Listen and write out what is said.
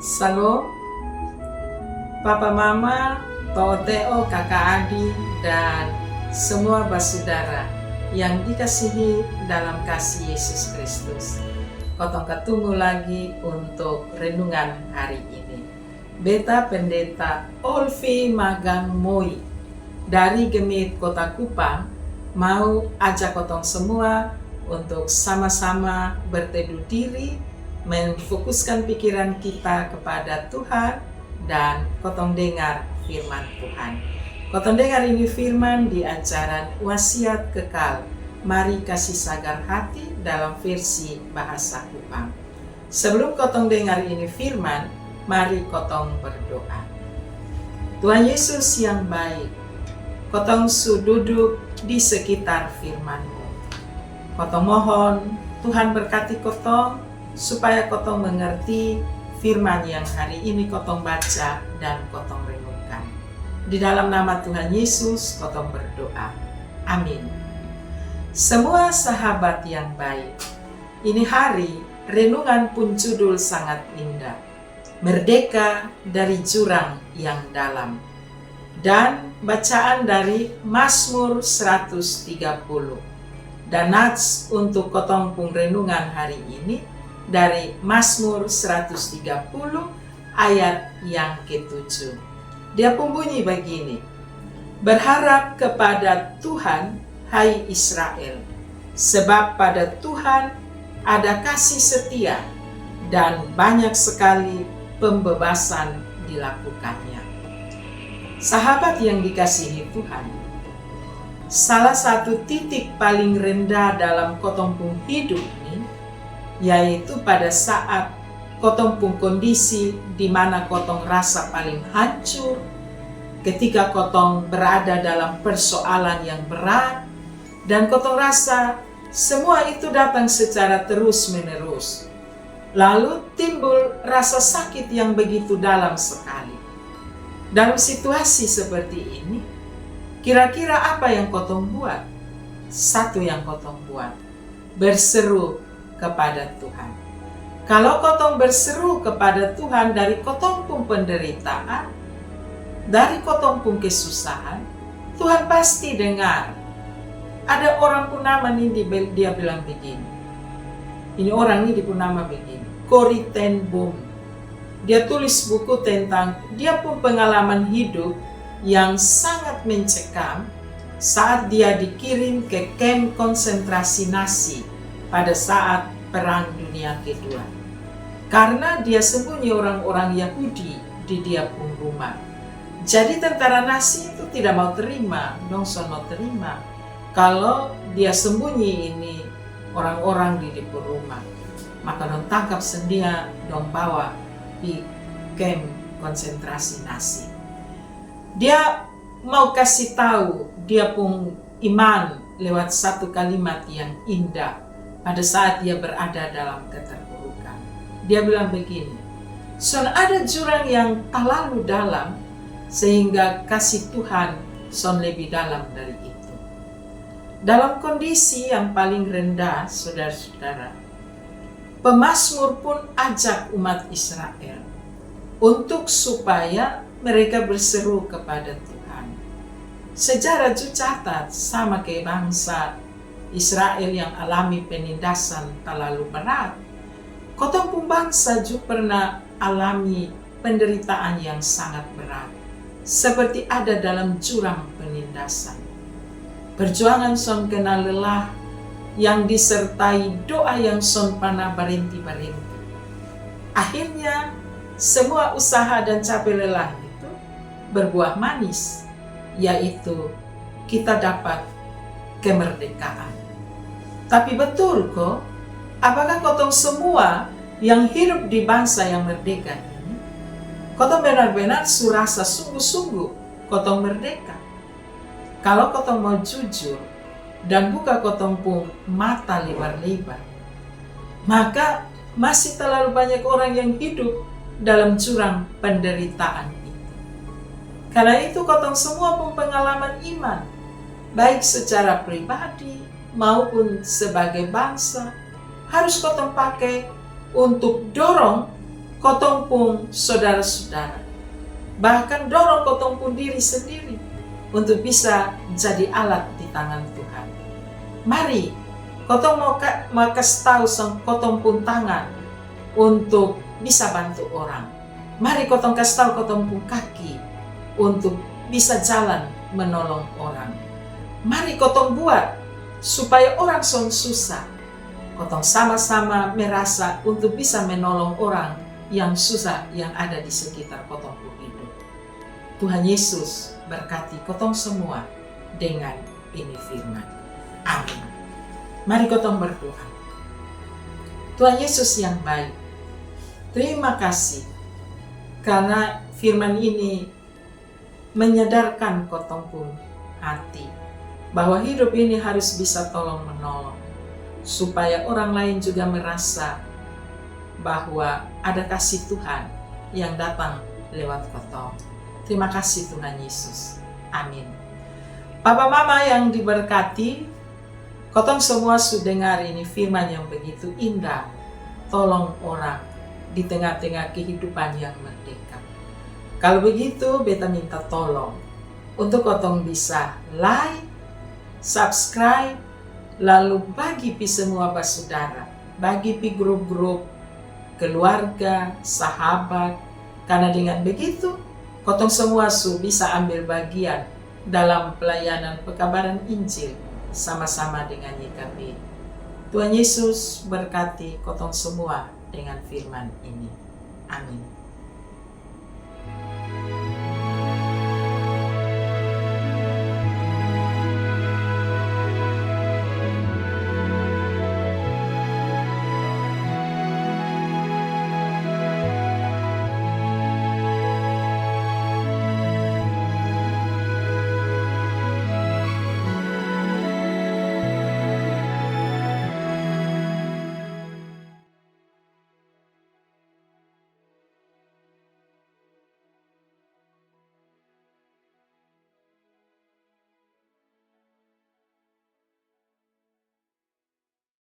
Salam, Papa Mama, Pak Teo, Kakak Adi, dan semua basudara yang dikasihi dalam kasih Yesus Kristus. Kotong ketemu lagi untuk renungan hari ini. Beta Pendeta Olvi Magang Moi dari Gemit Kota Kupang mau ajak kotong semua untuk sama-sama berteduh diri, memfokuskan pikiran kita kepada Tuhan, dan kotong dengar firman Tuhan. Kotong dengar ini firman di ajaran Wasiat Kekal, Mari Kasih Sagar Hati dalam versi bahasa Kupang. Sebelum kotong dengar ini firman, mari kotong berdoa. Tuhan Yesus yang baik, kotong duduk di sekitar firman-Mu. Kotong mohon Tuhan berkati kotong, supaya kotong mengerti firman yang hari ini kotong baca dan kotong renungkan. Di dalam nama Tuhan Yesus kotong berdoa. Amin. Semua sahabat yang baik, ini hari renungan pun judul sangat indah. Merdeka dari jurang yang dalam. Dan bacaan dari Mazmur 130. Dan nats untuk kotong pun renungan hari ini dari Mazmur 130 ayat yang ke-7. Dia pun bunyi begini. Berharap kepada Tuhan, hai Israel, sebab pada Tuhan ada kasih setia dan banyak sekali pembebasan dilakukannya. Sahabat yang dikasihi Tuhan, salah satu titik paling rendah dalam kotong pun hidup ini yaitu pada saat kotong pun kondisi di mana kotong rasa paling hancur, ketika kotong berada dalam persoalan yang berat, dan kotong rasa semua itu datang secara terus-menerus. Lalu timbul rasa sakit yang begitu dalam sekali. Dalam situasi seperti ini, kira-kira apa yang kotong buat? Satu yang kotong buat, berseru kepada Tuhan. Kalau kotong berseru kepada Tuhan dari kotong pun penderitaan, dari kotong pun kesusahan, Tuhan pasti dengar. Ada orang pun nama ini dia bilang begini. Ini orang ini pun nama begini. Corrie ten Boom. Dia tulis buku tentang dia pun pengalaman hidup yang sangat mencekam saat dia dikirim ke kamp konsentrasi Nazi pada saat Perang Dunia Kedua. Karena dia sembunyi orang-orang Yahudi di dia pun rumah. Jadi tentara Nazi itu tidak mau terima, dong mau terima kalau dia sembunyi ini orang-orang di dia pun rumah. Maka dong tangkap sendia, dong bawa di kamp konsentrasi Nazi. Dia mau kasih tahu dia pun iman lewat satu kalimat yang indah pada saat dia berada dalam keterpurukan. Dia bilang begini, son ada jurang yang terlalu dalam sehingga kasih Tuhan son lebih dalam dari itu. Dalam kondisi yang paling rendah, saudara-saudara, pemazmur pun ajak umat Israel untuk supaya mereka berseru kepada Tuhan. Sejarah catat sama kayak bangsa Israel yang alami penindasan terlalu berat. Kotong pun bangsa juga pernah alami penderitaan yang sangat berat. Seperti ada dalam jurang penindasan. Perjuangan son kena lelah yang disertai doa yang son panah berhenti-berhenti. Akhirnya semua usaha dan capek lelah itu berbuah manis, yaitu kita dapat kemerdekaan. Tapi betul kok, apakah kotong semua yang hidup di bangsa yang merdeka ini, kotong benar-benar surasa sungguh-sungguh kotong merdeka? Kalau kotong mau jujur dan buka kotong pun mata lebar-lebar, maka masih terlalu banyak orang yang hidup dalam jurang penderitaan itu. Karena itu kotong semua pun pengalaman iman, baik secara pribadi maupun sebagai bangsa, harus kotong pakai untuk dorong kotong pun saudara-saudara, bahkan dorong kotong pun diri sendiri untuk bisa jadi alat di tangan Tuhan. Mari kotong mau kasih tahu kotong pun tangan untuk bisa bantu orang. Mari kotong kasih tahu kotong pun kaki untuk bisa jalan menolong orang. Mari kotong buat supaya orang susah, kotong sama-sama merasa untuk bisa menolong orang yang susah yang ada di sekitar kotong pun hidup. Tuhan Yesus berkati kotong semua dengan ini firman. Amin. Mari kotong berdoa. Tuhan Yesus yang baik, terima kasih karena firman ini menyadarkan kotong pun hati bahwa hidup ini harus bisa tolong menolong, supaya orang lain juga merasa bahwa ada kasih Tuhan yang datang lewat kotong. Terima kasih Tuhan Yesus. Amin. Papa Mama yang diberkati, kotong semua sudah dengar ini firman yang begitu indah. Tolong orang di tengah-tengah kehidupan yang merdeka. Kalau begitu, beta minta tolong untuk kotong bisa like, subscribe, lalu bagi pi semua saudara, bagi pi grup-grup keluarga, sahabat, karena dengan begitu kotong semua bisa ambil bagian dalam pelayanan pekabaran Injil sama-sama dengan YKB. Tuhan Yesus berkati kotong semua dengan firman ini. Amin.